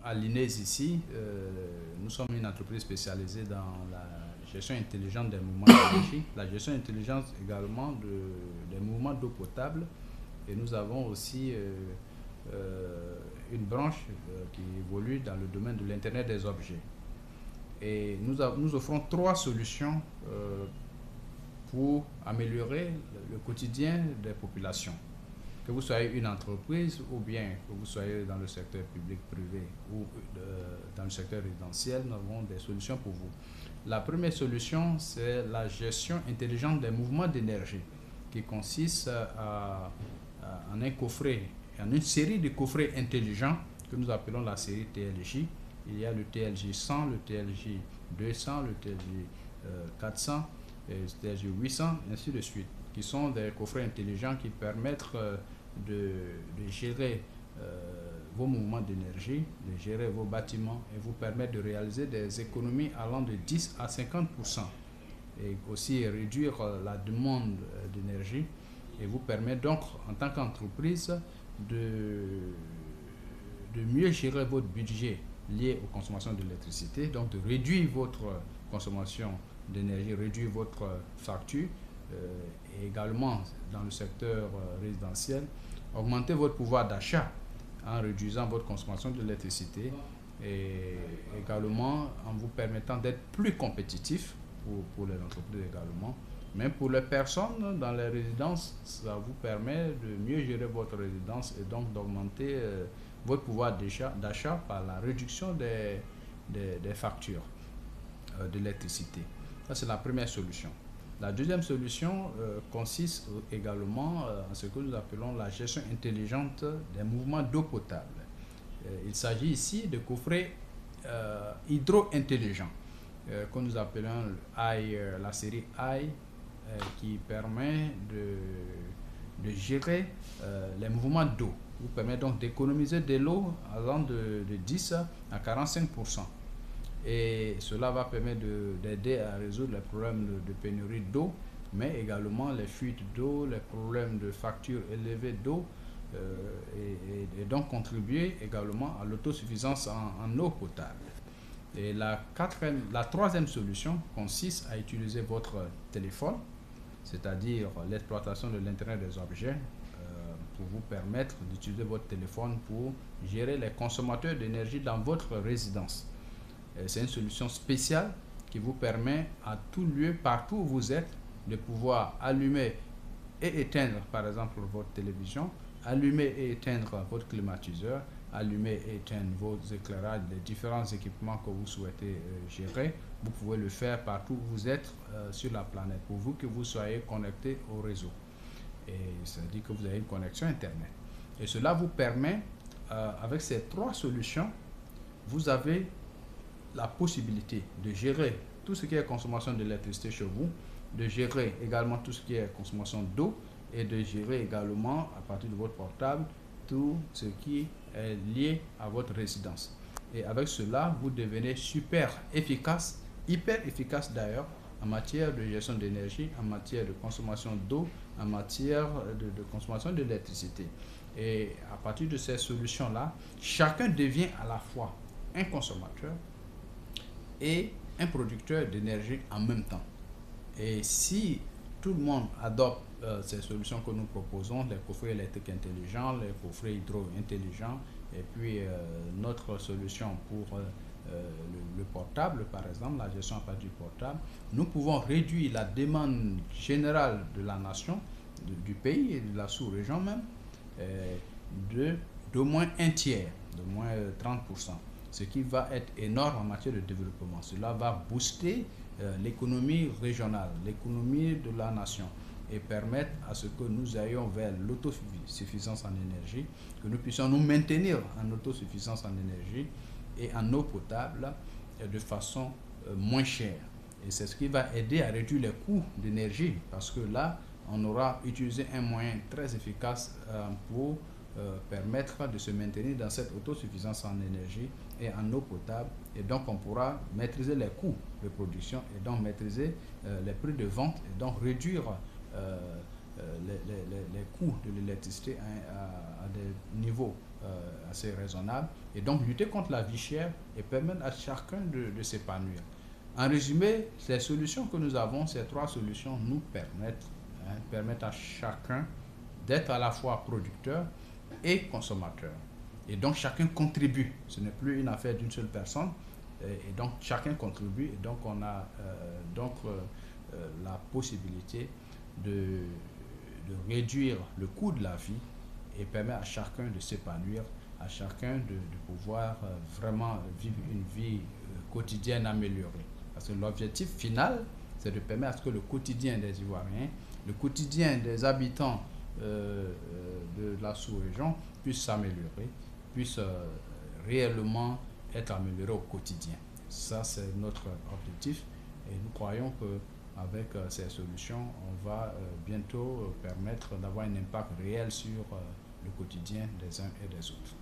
À l'INES ici, nous sommes une entreprise spécialisée dans la gestion intelligente des mouvements d'énergie, la gestion intelligente également des mouvements d'eau potable. Et nous avons aussi une branche qui évolue dans le domaine de l'Internet des objets. Et nous offrons trois solutions pour améliorer le quotidien des populations. Que vous soyez une entreprise ou bien que vous soyez dans le secteur public, privé ou dans le secteur résidentiel, nous avons des solutions pour vous. La première solution, c'est la gestion intelligente des mouvements d'énergie, qui consiste en un coffret, en une série de coffrets intelligents que nous appelons la série TLJ. Il y a le TLJ 100, le TLJ 200, le TLJ 400, le TLJ 800, ainsi de suite, qui sont des coffrets intelligents qui permettent de gérer vos mouvements d'énergie, de gérer vos bâtiments et vous permettre de réaliser des économies allant de 10 à 50% et aussi réduire la demande d'énergie et vous permettre donc en tant qu'entreprise de mieux gérer votre budget lié aux consommations d'électricité, donc de réduire votre consommation d'énergie, réduire votre facture et également dans le secteur résidentiel, augmenter votre pouvoir d'achat en réduisant votre consommation d'électricité et également en vous permettant d'être plus compétitif pour les entreprises également. Même pour les personnes dans les résidences, ça vous permet de mieux gérer votre résidence et donc d'augmenter votre pouvoir d'achat par la réduction des factures d'électricité. Ça, c'est la première solution. La deuxième solution consiste également en ce que nous appelons la gestion intelligente des mouvements d'eau potable. Il s'agit ici de coffrets hydro-intelligents que nous appelons la série AI qui permet de gérer les mouvements d'eau. Vous permet donc d'économiser de l'eau allant de 10 à 45%. Et cela va permettre d'aider à résoudre les problèmes de pénurie d'eau, mais également les fuites d'eau, les problèmes de factures élevées d'eau, et donc contribuer également à l'autosuffisance en eau potable. Et la troisième solution consiste à utiliser votre téléphone, c'est-à-dire l'exploitation de l'Internet des objets, pour vous permettre d'utiliser votre téléphone pour gérer les consommateurs d'énergie dans votre résidence. C'est une solution spéciale qui vous permet à tout lieu, partout où vous êtes, de pouvoir allumer et éteindre par exemple votre télévision, allumer et éteindre votre climatiseur, allumer et éteindre vos éclairages, les différents équipements que vous souhaitez gérer. Vous pouvez le faire partout où vous êtes sur la planète, pour vous que vous soyez connecté au réseau. Et ça veut dire que vous avez une connexion Internet. Et cela vous permet, avec ces trois solutions, vous avez la possibilité de gérer tout ce qui est consommation d'électricité chez vous, de gérer également tout ce qui est consommation d'eau et de gérer également à partir de votre portable tout ce qui est lié à votre résidence. Et avec cela, vous devenez super efficace, hyper efficace d'ailleurs, en matière de gestion d'énergie, en matière de consommation d'eau, en matière de consommation d'électricité. Et à partir de ces solutions-là, chacun devient à la fois un consommateur et un producteur d'énergie en même temps. Et si tout le monde adopte ces solutions que nous proposons, les coffrets électriques intelligents, les coffrets hydro-intelligents, et puis notre solution pour le portable, par exemple, la gestion à partir du portable, nous pouvons réduire la demande générale de la nation, du pays et de la sous-région même, d'au moins un tiers, de moins 30%. Ce qui va être énorme en matière de développement. Cela va booster l'économie régionale, l'économie de la nation et permettre à ce que nous ayons vers l'autosuffisance en énergie, que nous puissions nous maintenir en autosuffisance en énergie et en eau potable de façon moins chère. Et c'est ce qui va aider à réduire les coûts d'énergie parce que là, on aura utilisé un moyen très efficace pour permettre de se maintenir dans cette autosuffisance en énergie et en eau potable, et donc on pourra maîtriser les coûts de production et donc maîtriser les prix de vente et donc réduire les coûts de l'électricité à des niveaux assez raisonnable, et donc lutter contre la vie chère et permettre à chacun de s'épanouir. En résumé, ces solutions que nous avons, ces trois solutions nous permettent à chacun d'être à la fois producteur et consommateur. Et donc chacun contribue. Ce n'est plus une affaire d'une seule personne. Et donc chacun contribue. Et donc on a la possibilité de réduire le coût de la vie et permet à chacun de s'épanouir, à chacun de pouvoir vraiment vivre une vie quotidienne améliorée. Parce que l'objectif final, c'est de permettre à ce que le quotidien des Ivoiriens, le quotidien des habitants de la sous-région puisse s'améliorer, puisse réellement être amélioré au quotidien. Ça, c'est notre objectif et nous croyons qu'avec ces solutions, on va bientôt permettre d'avoir un impact réel sur le quotidien des uns et des autres.